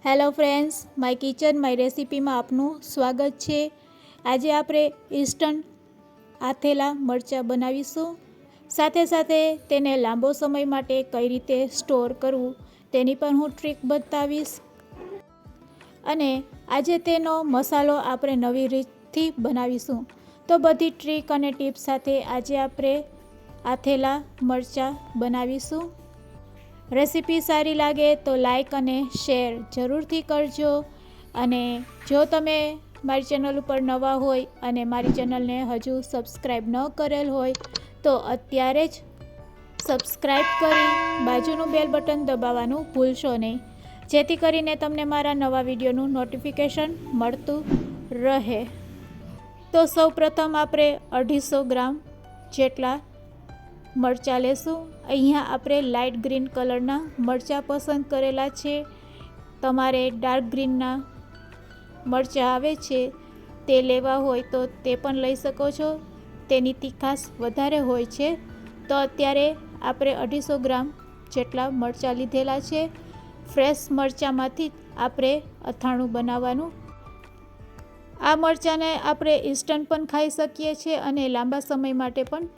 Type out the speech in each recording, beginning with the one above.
Hello friends, my kitchen my રેસિપીમાં આપનું સ્વાગત છે। આજે આપણે ઇન્સ્ટન્ટ આથેલા મરચાં બનાવીશું। સાથે સાથે તેને લાંબો સમય માટે કઈ રીતે સ્ટોર કરવું તેની પણ હું ટ્રીક બતાવીશ। અને આજે તેનો મસાલો આપણે નવી રીતથી બનાવીશું। તો બધી ટ્રીક અને ટિપ્સ સાથે આજે આપણે આથેલા મરચાં બનાવીશું। રેસીપી સારી લાગે તો લાઈક અને શેર જરૂરથી કરજો। અને જો તમે મારી ચેનલ ઉપર નવા હોય અને મારી ચેનલને હજુ સબસ્ક્રાઈબ ન કરેલ હોય તો અત્યારે જ સબસ્ક્રાઈબ કરી બાજુનું બેલ બટન દબાવવાનું ભૂલશો નહીં, જેથી કરીને તમને મારા નવા વિડીયોનું નોટિફિકેશન મળતું રહે। તો સૌપ્રથમ આપણે 250 ગ્રામ જેટલા મરચાં લેશું। અહીંયા આપણે લાઇટ ગ્રીન કલરના મરચાં પસંદ કરેલા છે। તમારે ડાર્ક ગ્રીનના મરચાં આવે છે તે લેવા હોય તો તે પણ લઈ શકો છો, તેની તીખાશ વધારે હોય છે। તો અત્યારે આપણે 250 ગ્રામ જેટલા મરચાં લીધેલા છે। ફ્રેશ મરચાંમાંથી જ આપણે અથાણું બનાવવાનું। આ મરચાંને આપણે ઇન્સ્ટન્ટ પણ ખાઈ શકીએ છીએ અને લાંબા સમય માટે પણ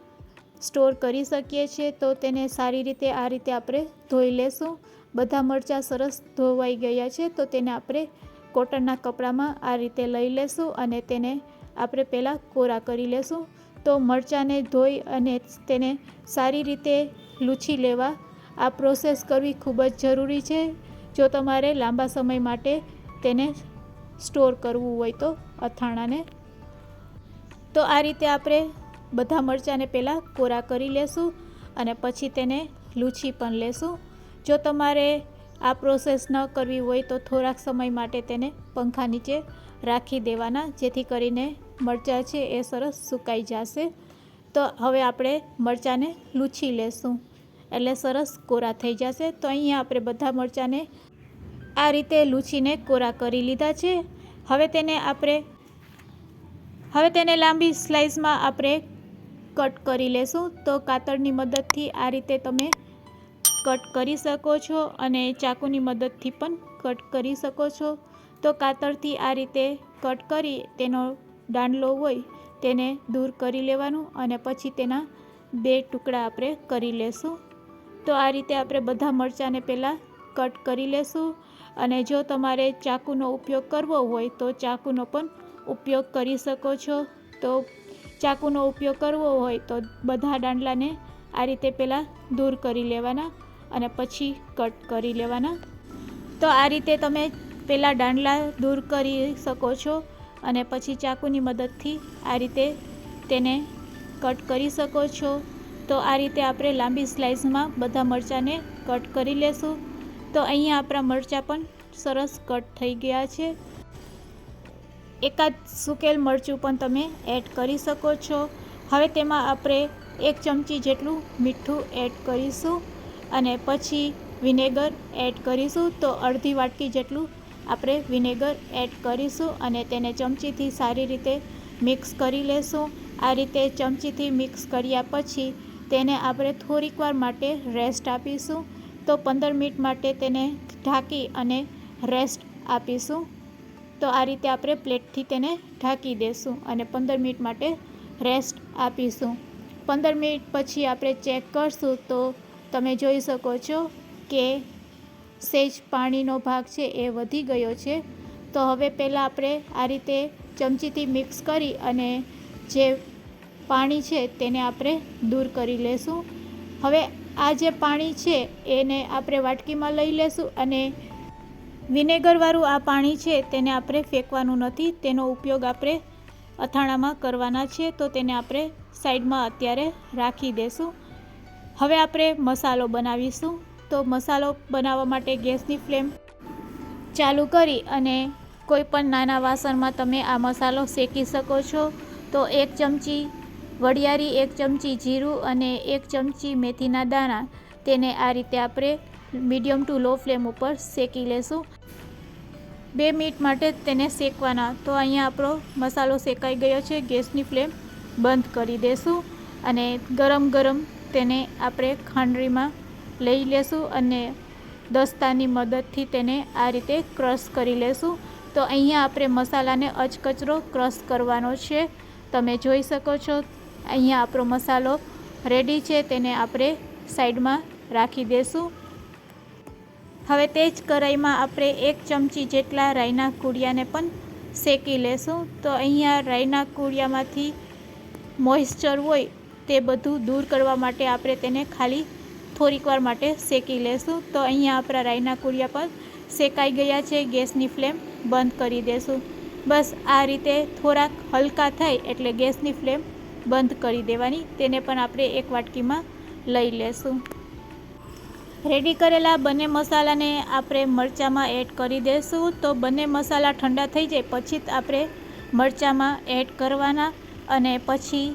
સ્ટોર કરી શકીએ છીએ। તો તેને સારી રીતે આ રીતે આપણે ધોઈ લેશું। બધા મરચાં સરસ ધોવાઈ ગયા છે તો તેને આપણે કોટનના કપડામાં આ રીતે લઈ લેશું અને તેને આપણે પહેલાં કોરા કરી લેશું। તો મરચાંને ધોઈ અને તેને સારી રીતે લૂછી લેવા આ પ્રોસેસ કરવી ખૂબ જ જરૂરી છે જો તમારે લાંબા સમય માટે તેને સ્ટોર કરવું હોય તો અથાણાને। તો આ રીતે આપણે બધા મરચાંને પહેલાં કોરા કરી લેશું અને પછી તેને લૂછી પણ લેશું। જો તમારે આ પ્રોસેસ ન કરવી હોય તો થોડાક સમય માટે તેને પંખા નીચે રાખી દેવાના, જેથી કરીને મરચાં છે એ સરસ સુકાઈ જશે। તો હવે આપણે મરચાંને લૂછી લેશું એટલે સરસ કોરા થઈ જશે। તો અહીંયા આપણે બધા મરચાંને આ રીતે લૂછીને કોરા કરી લીધા છે। હવે તેને લાંબી સ્લાઇસમાં આપણે કટ કરી લેશું। તો કાતરની મદદથી આ રીતે તમે કટ કરી શકો છો અને ચાકુની મદદથી પણ કટ કરી શકો છો। તો કાતરથી આ રીતે કટ કરી તેનો દાંડલો હોય તેને દૂર કરી લેવાનું અને પછી તેના 2 ટુકડા આપણે કરી લેશું। તો આ રીતે આપણે બધા મરચાંને પહેલાં કટ કરી લેશું અને જો તમારે ચાકુનો ઉપયોગ કરવો હોય તો ચાકુનો પણ ઉપયોગ કરી શકો છો। તો ચાકુનો ઉપયોગ કરવો હોય તો બધા દાંડલાને આ રીતે પહેલાં દૂર કરી લેવાના અને પછી કટ કરી લેવાના। તો આ રીતે તમે પહેલાં દાંડલા દૂર કરી શકો છો અને પછી ચાકુની મદદથી આ રીતે તેને કટ કરી શકો છો। તો આ રીતે આપણે લાંબી સ્લાઇસમાં બધા મરચાંને કટ કરી લેશું। તો અહીંયા આપણા મરચાં પણ સરસ કટ થઈ ગયા છે। એકાદ સૂકેલ મરચું પણ તમે એડ કરી શકો છો। હવે તેમાં આપણે 1 ચમચી જેટલું મીઠું એડ કરીશું અને પછી વિનેગર એડ કરીશું। તો અડધી વાટકી જેટલું આપણે વિનેગર એડ કરીશું અને તેને ચમચીથી સારી રીતે મિક્સ કરી લેશું। આ રીતે ચમચીથી મિક્સ કર્યા પછી તેને આપણે થોડીક વાર માટે રેસ્ટ આપીશું। તો 15 મિનિટ માટે તેને ઢાંકી અને રેસ્ટ આપીશું। તો આ રીતે આપણે પ્લેટથી તેને ઢાંકી દઈશું અને 15 મિનિટ માટે રેસ્ટ આપીશું। 15 મિનિટ પછી આપણે ચેક કરશું તો તમે જોઈ શકો છો કે સહેજ પાણીનો ભાગ છે એ વધી ગયો છે। તો હવે પહેલાં આપણે આ રીતે ચમચીથી મિક્સ કરી અને જે પાણી છે તેને આપણે દૂર કરી લેશું। હવે આ જે પાણી છે એને આપણે વાટકીમાં લઈ લેશું અને વિનેગરવાળું આ પાણી છે તેને આપણે ફેંકવાનું નથી, તેનો ઉપયોગ આપણે અથાણામાં કરવાના છે। તો તેને આપણે સાઈડમાં અત્યારે રાખી દઈશું। હવે આપણે મસાલો બનાવીશું। તો મસાલો બનાવવા માટે ગેસની ફ્લેમ ચાલુ કરી અને કોઈ પણ નાના વાસણમાં તમે આ મસાલો શેકી શકો છો। તો 1 ચમચી વરિયાળી, 1 ચમચી જીરું અને 1 ચમચી મેથીના દાણા તેને આ રીતે આપણે મીડિયમ ટુ લો ફ્લેમ ઉપર શેકી લેશું। 2 મિનિટ માટે તેને શેકવાના। તો અહીંયા આપણો મસાલો શેકાઈ ગયો છે। ગેસની ફ્લેમ બંધ કરી દેશું અને ગરમ ગરમ તેને આપણે ખાંડણીમાં લઈ લેશું અને દસ્તાની મદદથી તેને આ રીતે ક્રશ કરી લેશું. તો અહીંયા આપણે મસાલાને અચકચરો ક્રશ કરવાનો છે. તમે જોઈ શકો છો અહીંયા આપણો મસાલો રેડી છે. તેને આપણે સાઈડમાં રાખી દેશું. હવે તે જ કઢાઈમાં આપણે 1 ચમચી જેટલા રાઈના કૂડિયાને પણ શેકી લેશું. તો અહીંયા રાઈના કૂડિયામાંથી મોઇસ્ચર હોય તે બધું દૂર કરવા માટે આપણે તેને ખાલી થોડીક વાર માટે શેકી લેશું. તો અહીંયા આપણા રાઈના કૂડિયા પર શેકાઈ ગયા છે. ગેસની ફ્લેમ બંધ કરી દેશું. બસ આ રીતે થોડાક હલકા થાય એટલે ગેસની ફ્લેમ બંધ કરી દેવાની. તેને પણ આપણે એક વાટકીમાં લઈ લેશું. રેડી કરેલા બંને મસાલાને આપણે મરચાંમાં એડ કરી દઈશું. તો બંને મસાલા ઠંડા થઈ જાય પછી જ આપણે મરચાંમાં એડ કરવાના અને પછી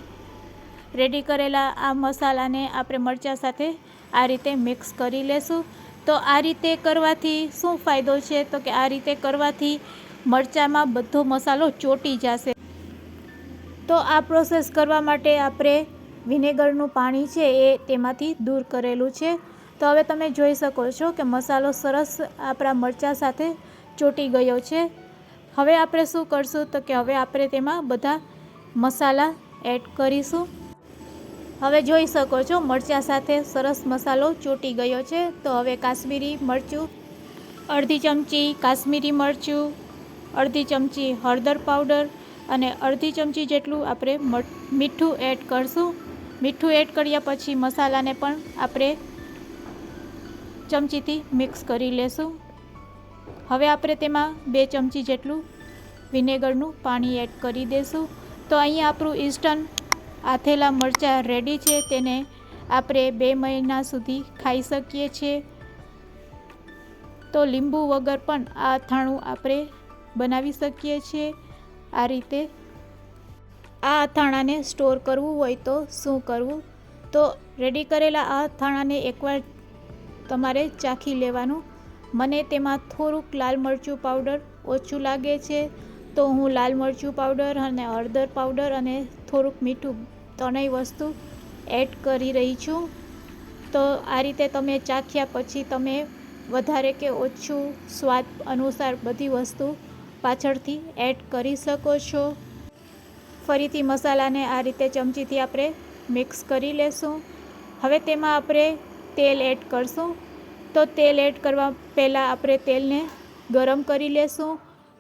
રેડી કરેલા આ મસાલાને આપણે મરચાં સાથે આ રીતે મિક્સ કરી લેશું. તો આ રીતે કરવાથી શું ફાયદો છે? તો કે આ રીતે કરવાથી મરચાંમાં બધો મસાલો ચોંટી જશે. તો આ પ્રોસેસ કરવા માટે આપણે વિનેગરનું પાણી છે એ તેમાંથી દૂર કરેલું છે. તો હવે તમે જોઈ શકો છો કે મસાલો સરસ આપણા મરચાં સાથે ચોંટી ગયો છે. હવે આપણે શું કરશું? તો કે હવે આપણે તેમાં બધા મસાલા એડ કરીશું. હવે જોઈ શકો છો મરચાં સાથે સરસ મસાલો ચોંટી ગયો છે. તો હવે કાશ્મીરી મરચું, અડધી ચમચી કાશ્મીરી મરચું, અડધી ચમચી હળદર પાવડર અને અડધી ચમચી જેટલું આપણે મીઠું એડ કરશું. મીઠું એડ કર્યા પછી મસાલાને પણ આપણે ચમચીથી મિક્સ કરી લેશું. હવે આપણે તેમાં 2 ચમચી જેટલું વિનેગરનું પાણી એડ કરી દઈશું. તો અહીંયા આપણું ઇન્સ્ટન્ટ આથેલા મરચાં રેડી છે. તેને આપણે 2 મહિના સુધી ખાઈ શકીએ છીએ. તો લીંબુ વગર પણ આ અથાણું આપણે બનાવી શકીએ છીએ. આ રીતે આ અથાણાને સ્ટોર કરવું હોય તો શું કરવું? તો રેડી કરેલા આ અથાણાને એકવાર તમારે ચાખી લેવાનું. મને તેમાં થોડુંક લાલ મરચું પાવડર ઓછું લાગે છે તો હું લાલ મરચું પાવડર અને હળદર પાવડર અને થોડુંક મીઠું ત્રણેય વસ્તુ એડ કરી રહી છું. તો આ રીતે તમે ચાખ્યા પછી તમે વધારે કે ઓછું સ્વાદ અનુસાર બધી વસ્તુ પાછળથી એડ કરી શકો છો. ફરીથી મસાલાને આ રીતે ચમચીથી આપણે મિક્સ કરી લેશું. હવે તેમાં આપણે તેલ એડ કરશું. તો તેલ એડ કરવા પહેલાં આપણે તેલને ગરમ કરી લેશું.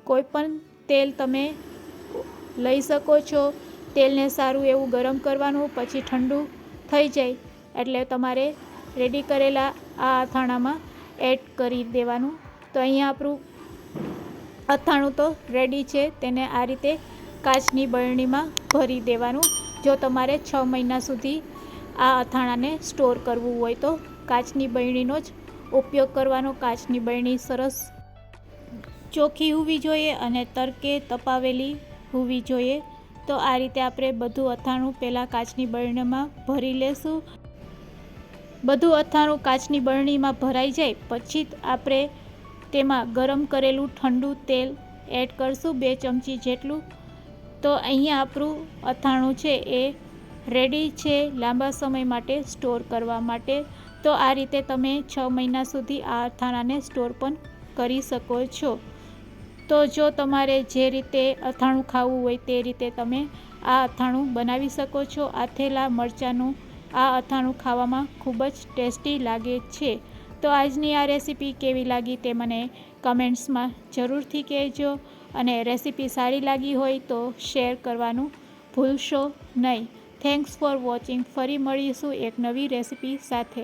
કોઈ પણ તેલ તમે લઈ શકો છો. તેલને સારું એવું ગરમ કરવાનું. પછી ઠંડુ થઈ જાય એટલે તમારે રેડી કરેલા આ અથાણામાં એડ કરી દેવાનું. તો અહીંયા આપણું અથાણું તો રેડી છે. તેને આ રીતે કાચની બરણીમાં ભરી દેવાનું. જો તમારે 6 મહિના સુધી આ અથાણાને સ્ટોર કરવું હોય તો કાચની બરણીનો જ ઉપયોગ કરવાનો. કાચની બરણી સરસ ચોખ્ખી હોવી જોઈએ અને તડકે તપાવેલી હોવી જોઈએ. તો આ રીતે આપણે બધું અથાણું પહેલાં કાચની બરણીમાં ભરી લેશું. બધું અથાણું કાચની બરણીમાં ભરાઈ જાય પછી જ આપણે તેમાં ગરમ કરેલું ઠંડુ તેલ એડ કરશું 2 ચમચી જેટલું. તો અહીંયા આપણું અથાણું છે એ રેડી છે લાંબા સમય માટે સ્ટોર કરવા માટે. તો આ રીતે તમે 6 મહિના સુધી આ અથાણાને સ્ટોર પણ કરી શકો છો. તો જો તમારે જે રીતે અથાણું ખાવું હોય તે રીતે તમે આ અથાણું બનાવી શકો છો. આથેલા મરચાંનું આ અથાણું ખાવામાં ખૂબ જ ટેસ્ટી લાગે છે. તો આજની આ રેસીપી કેવી લાગી તે મને કમેન્ટ્સમાં જરૂરથી કહેજો. અને રેસીપી સારી લાગી હોય તો શેર કરવાનું ભૂલશો નહીં. Thanks for watching. ફરી મળીશું એક નવી રેસીપી સાથે.